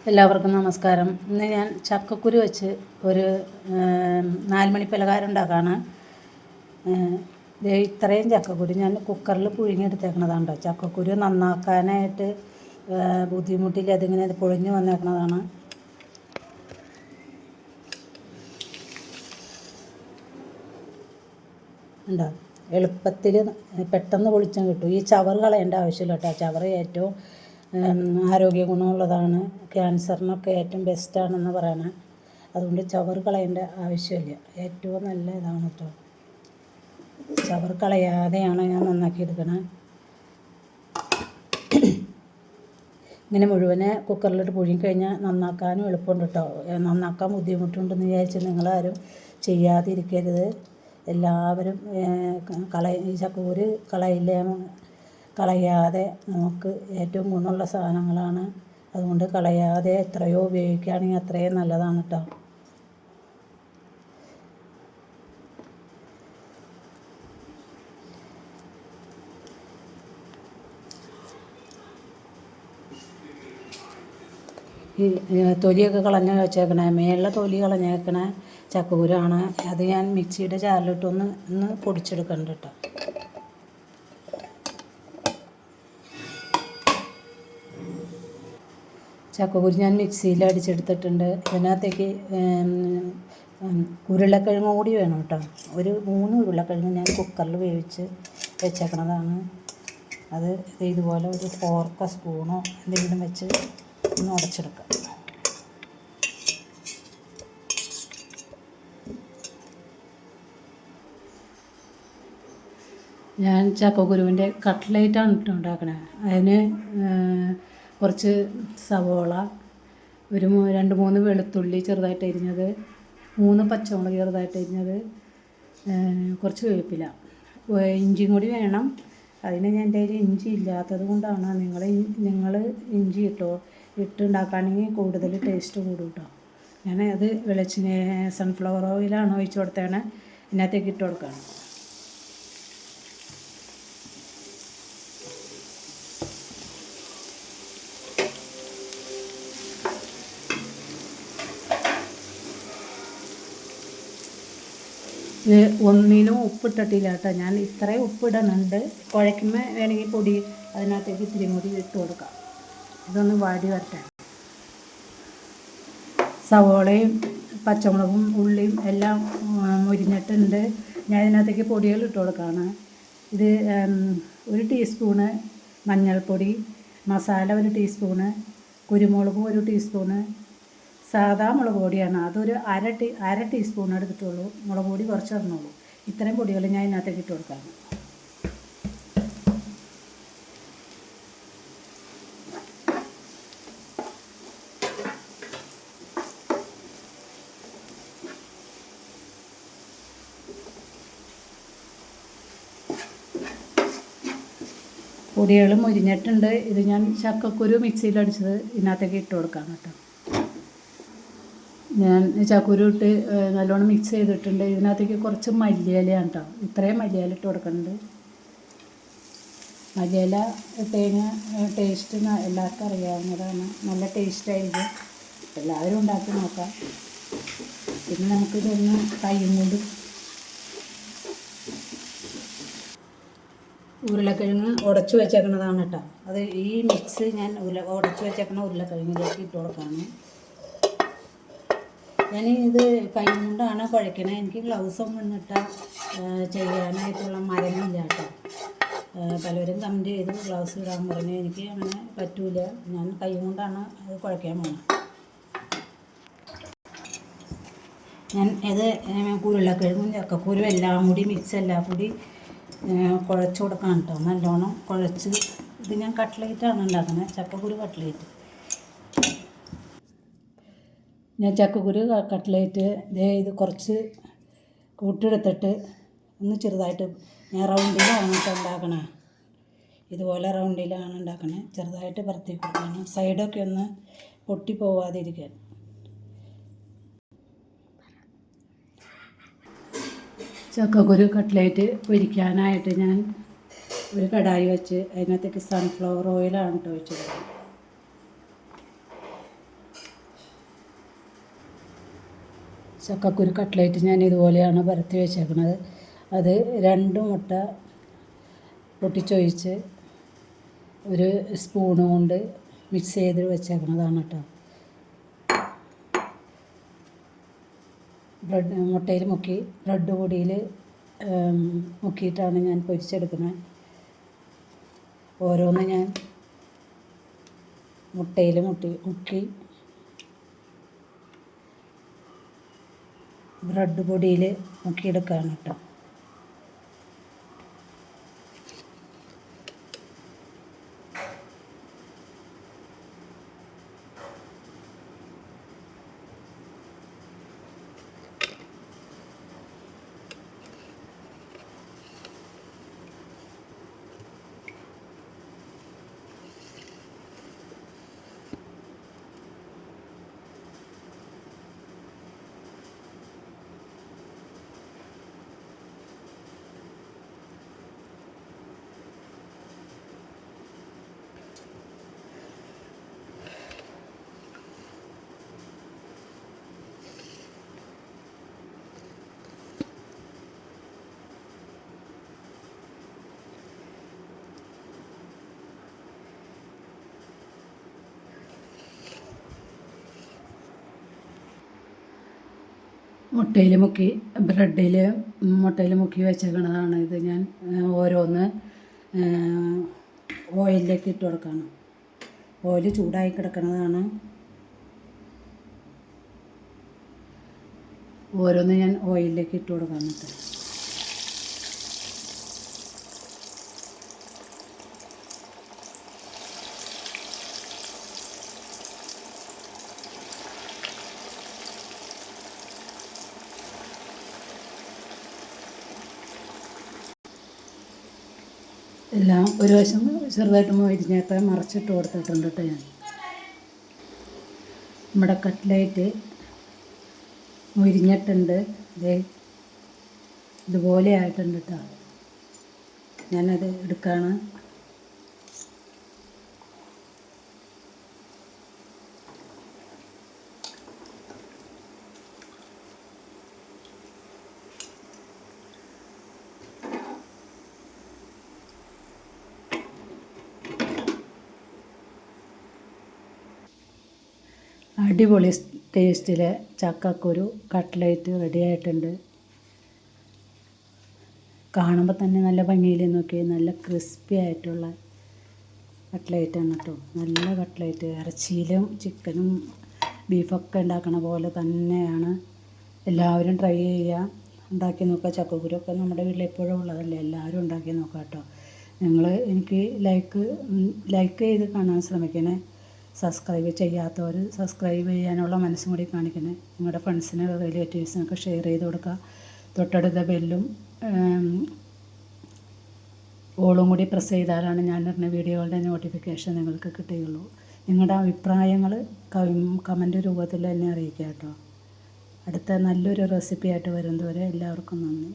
എല്ലാവർക്കും നമസ്കാരം. ഇന്ന് ഞാൻ ചക്കക്കുരു വെച്ച് ഒരു 4 മണി പലഹാരം ഉണ്ടാക്കാണ്. ഇത്രയും ചക്കക്കുരു ഞാൻ കുക്കറിൽ പുഴുങ്ങിയെടുത്തേക്കണതാണ് കേട്ടോ. ചക്കക്കുരു നന്നാക്കാനായിട്ട് ബുദ്ധിമുട്ടില്ല, അതിങ്ങനെ പൊളിഞ്ഞ് വന്നേക്കണതാണ്. ഉണ്ടോ, എളുപ്പത്തിൽ പെട്ടെന്ന് പൊളിച്ചാൽ കിട്ടും. ഈ ചവറ് കളയേണ്ട ആവശ്യമില്ല കേട്ടോ. ചവറ് ഏറ്റവും ആരോഗ്യ ഗുണമുള്ളതാണ്, ക്യാൻസറിനൊക്കെ ഏറ്റവും ബെസ്റ്റാണെന്ന് പറയണേ. അതുകൊണ്ട് ചവറ് കളയേണ്ട ആവശ്യമില്ല, ഏറ്റവും നല്ല ഇതാണ് കേട്ടോ. ചവറ് കളയാതെയാണ് ഞാൻ നന്നാക്കി എടുക്കണത്. ഇങ്ങനെ മുഴുവനെ കുക്കറിലിട്ട് പുഴുങ്ങിക്കഴിഞ്ഞാൽ നന്നാക്കാനും എളുപ്പമുണ്ട് കേട്ടോ. നന്നാക്കാൻ ബുദ്ധിമുട്ടുണ്ടെന്ന് വിചാരിച്ച് നിങ്ങളാരും ചെയ്യാതിരിക്കരുത്. എല്ലാവരും ഈ ചക്കക്കുരു കളയാതെ നമുക്ക് ഏറ്റവും ഗുണമുള്ള സാധനങ്ങളാണ്. അതുകൊണ്ട് കളയാതെ എത്രയോ ഉപയോഗിക്കുകയാണെങ്കിൽ അത്രയും നല്ലതാണ് കേട്ടോ. ഈ തൊലിയൊക്കെ കളഞ്ഞ് വെച്ചേക്കണേ, മേളിലെ തൊലി കളഞ്ഞേക്കണ ചക്കക്കുരുവാണ്. അത് ഞാൻ മിക്സിയുടെ ജാറിലിട്ടൊന്ന് പൊടിച്ചെടുക്കണ്ട കേട്ടോ. ചക്കക്കുരു ഞാൻ മിക്സിയിൽ അടിച്ചെടുത്തിട്ടുണ്ട്. ഇതിനകത്തേക്ക് ഉരുളക്കിഴങ്ങ് കൂടി വേണം കേട്ടോ. ഒരു 3 ഉരുളക്കിഴങ്ങ് ഞാൻ കുക്കറിൽ വേവിച്ച് വെച്ചേക്കണതാണ്. അത് ഇതുപോലെ ഒരു ഫോർക്കോ സ്പൂണോ എന്തെങ്കിലും വെച്ച് ഒന്ന് ഉടച്ചെടുക്കാം. ഞാൻ ചക്കക്കുരുവിൻ്റെ കട്ട്ലേറ്റാണ് കേട്ടോ ഉണ്ടാക്കണത്. അതിന് കുറച്ച് സവോള, ഒരു 2-3 വെളുത്തുള്ളി ചെറുതായിട്ട് അരിഞ്ഞത്, 3 പച്ചമുളക് ചെറുതായിട്ട് അരിഞ്ഞത്, കുറച്ച് വേപ്പില, ഇഞ്ചിയും കൂടി വേണം. അതിന് ഞാൻ എൻ്റെ കയ്യിൽ ഇഞ്ചി ഇല്ലാത്തത് കൊണ്ടാണ്. നിങ്ങൾ ഇഞ്ചി ഇട്ടുണ്ടാക്കുകയാണെങ്കിൽ കൂടുതൽ ടേസ്റ്റ് കൂടും കേട്ടോ. ഞാൻ അത് സൺഫ്ലവർ ഓയിലാണ് ഒഴിച്ച് കൊടുത്തതാണ്. ഇതിനകത്തേക്ക് ഇട്ട് കൊടുക്കുകയാണ്. ഒന്നിനും ഉപ്പിട്ടിട്ടില്ല കേട്ടോ. ഞാൻ ഇത്രയും ഉപ്പിടുന്നുണ്ട്. കുഴയ്ക്കുമ്പോൾ വേണമെങ്കിൽ പൊടി അതിനകത്തേക്ക് ഇത്തിരി കൂടി ഇട്ട് കൊടുക്കാം. ഇതൊന്ന് വാടി വരട്ടെ. സവോളയും പച്ചമുളകും ഉള്ളിയും എല്ലാം മുരിഞ്ഞിട്ടുണ്ട്. ഞാൻ ഇതിനകത്തേക്ക് പൊടികൾ ഇട്ട് കൊടുക്കുകയാണ്. ഇത് 1 ടീസ്പൂണ് മഞ്ഞൾപ്പൊടി, മസാല 1 ടീസ്പൂണ്, കുരുമുളകും 1 ടീസ്പൂണ്, സാദാ മുളക് പൊടിയാണ്. അതൊരു അര ടീസ്പൂൺ എടുത്തിട്ടുള്ളൂ. മുളക് പൊടി കുറച്ച് ഇടണുള്ളൂ. ഇത്രയും പൊടികൾ ഞാൻ ഇതിനകത്തേക്ക് ഇട്ട് കൊടുക്കാം. പൊടികൾ മുരിഞ്ഞിട്ടുണ്ട്. ഇത് ഞാൻ ചക്കക്കുരു മിക്സിയിലടിച്ചത് ഇതിനകത്തേക്ക് ഇട്ട് കൊടുക്കാം കേട്ടോ. ഞാൻ ചക്കക്കുരു ഇട്ട് നല്ലോണം മിക്സ് ചെയ്തിട്ടുണ്ട്. ഇതിനകത്തേക്ക് കുറച്ച് മല്ലിയിലയാണ് കേട്ടോ. ഇത്രയും മല്ലിയില ഇട്ട് കൊടുക്കുന്നുണ്ട്. മല്ലിയില ഇട്ട് കഴിഞ്ഞാൽ ടേസ്റ്റ് എല്ലാവർക്കും അറിയാവുന്നതാണ്. നല്ല ടേസ്റ്റായിരിക്കും. എല്ലാവരും ഉണ്ടാക്കി നോക്കാം. പിന്നെ നമുക്കിതൊന്ന് കൈയും കൊണ്ട് ഉരുളക്കിഴങ്ങ് ഉടച്ചു വെച്ചേക്കണതാണ് കേട്ടോ. അത് ഈ മിക്സ് ഞാൻ ഉടച്ചു വെച്ചേക്കണ ഉരുളക്കിഴങ്ങിലേക്ക് ഇട്ട് കൊടുക്കാണ്. ഞാൻ ഇത് കൈ കൊണ്ടാണ് കുഴക്കണത്. എനിക്ക് ഗ്ലൗസൊന്നും ഇന്നിട്ടാൽ ചെയ്യാനായിട്ടുള്ള മരമില്ല കേട്ടോ. പലരും കമൻറ്റ് ചെയ്തു ഗ്ലൗസ് ഇടാൻ പറഞ്ഞു. എനിക്ക് അങ്ങനെ പറ്റൂല. ഞാൻ കൈ കൊണ്ടാണ് അത് കുഴക്കാൻ പോകുന്നത്. ഞാൻ ഇത് ഉരുളക്കിഴങ്ങും ചക്കക്കുരും എല്ലാം കൂടി എല്ലാം കൂടി കുഴച്ച് കൊടുക്കാം കേട്ടോ. നല്ലോണം കുഴച്ച്. ഇത് ഞാൻ കട്ട്ലേറ്റാണ് ഉണ്ടാക്കുന്നത്, ചക്കക്കുരു കട്ട്ലേറ്റ്. ഞാൻ ചക്കക്കുരു കട്ട്ലേറ്റ് ഇത് കുറച്ച് കൂട്ടെടുത്തിട്ട് ഒന്ന് ചെറുതായിട്ട്, ഞാൻ റൗണ്ടിലാണ് കേട്ടോ ഉണ്ടാക്കണേ. ഇതുപോലെ റൗണ്ടിലാണ് ഉണ്ടാക്കണേ. ചെറുതായിട്ട് പരത്തി കൊടുക്കണം, സൈഡൊക്കെ ഒന്ന് പൊട്ടി പോവാതിരിക്കാൻ. ചക്കക്കുരു കട്ട്ലേറ്റ് പൊരിക്കാനായിട്ട് ഞാൻ ഒരു കടായി വെച്ച് അതിനകത്തേക്ക് സൺഫ്ലവർ ഓയിലാണ് കേട്ടോ ഒഴിച്ചത്. ചക്കക്കുരു കട്ട്ലേറ്റ് ഞാൻ ഇതുപോലെയാണ് പരത്തി വെച്ചേക്കുന്നത്. അത് 2 മുട്ട പൊട്ടിച്ചൊഴിച്ച് ഒരു സ്പൂണ് കൊണ്ട് മിക്സ് ചെയ്ത് വെച്ചേക്കുന്നതാണ് കേട്ടോ. മുട്ടയിൽ മുക്കി ബ്രെഡ് പൊടിയിൽ മുക്കിയിട്ടാണ് ഞാൻ പൊരിച്ചെടുക്കുന്നത്. ഓരോന്ന് ഞാൻ മുട്ടയിൽ മുക്കി ബ്രെഡ് പൊടിയിൽ മുക്കിയെടുക്കുകയാണ് കേട്ടോ. മുട്ടയിൽ മുക്കി വെച്ചേക്കണതാണ് ഇത്. ഞാൻ ഓരോന്ന് ഓയിലിലേക്ക് ഇട്ട് കൊടുക്കണം. ഓയിൽ ചൂടായി കിടക്കുന്നതാണ്. ഓരോന്ന് ഞാൻ ഓയിലിലേക്ക് ഇട്ട് കൊടുക്കാൻ പറ്റും. എല്ലാം ഒരു വശം ചെറുതായിട്ട് മൊരിഞ്ഞൊക്കെ മറിച്ചിട്ട് കൊടുത്തിട്ടുണ്ട് കേട്ടോ ഞാൻ. നമ്മുടെ കട്ട്ലേറ്റ് മൊരിഞ്ഞിട്ടുണ്ട്. ഇതുപോലെ ആയിട്ടുണ്ട് കേട്ടോ. ഞാനത് എടുക്കുകയാണ്. അടിപൊളി ടേസ്റ്റിലെ ചക്കക്കുരു കട്ട്ലേറ്റ് റെഡി ആയിട്ടുണ്ട്. കാണുമ്പോൾ തന്നെ നല്ല ഭംഗിയിൽ നോക്കി, നല്ല ക്രിസ്പി ആയിട്ടുള്ള കട്ട്ലേറ്റാണ് കേട്ടോ. നല്ല കട്ട്ലേറ്റ്, ഇറച്ചിയിലും ചിക്കനും ബീഫൊക്കെ ഉണ്ടാക്കണ പോലെ തന്നെയാണ്. എല്ലാവരും ട്രൈ ചെയ്യുക, ഉണ്ടാക്കി നോക്കുക. ചക്കക്കുരുവൊക്കെ നമ്മുടെ വീട്ടിൽ എപ്പോഴും ഉള്ളതല്ലേ, എല്ലാവരും ഉണ്ടാക്കി നോക്കുക കേട്ടോ. എനിക്ക് ലൈക്ക് ചെയ്ത് കാണാൻ ശ്രമിക്കണേ. സബ്സ്ക്രൈബ് ചെയ്യാത്തവർ സബ്സ്ക്രൈബ് ചെയ്യാനുള്ള മനസ്സും കൂടി കാണിക്കണേ. നിങ്ങളുടെ ഫ്രണ്ട്സിന് റിലേറ്റീവ്സിനൊക്കെ ഷെയർ ചെയ്ത് കൊടുക്കുക. തൊട്ടടുത്ത ബെല്ലും ഓളും കൂടി പ്രസ് ചെയ്താലാണ് ഞാൻ ഇടുന്ന വീഡിയോകളുടെ നോട്ടിഫിക്കേഷൻ നിങ്ങൾക്ക് കിട്ടുകയുള്ളൂ. നിങ്ങളുടെ അഭിപ്രായങ്ങൾ കമൻറ്റ് രൂപത്തിൽ എന്നെ അറിയിക്കുക കേട്ടോ. അടുത്ത നല്ലൊരു റെസിപ്പി ആയിട്ട് വരുന്നതുവരെ എല്ലാവർക്കും നന്ദി.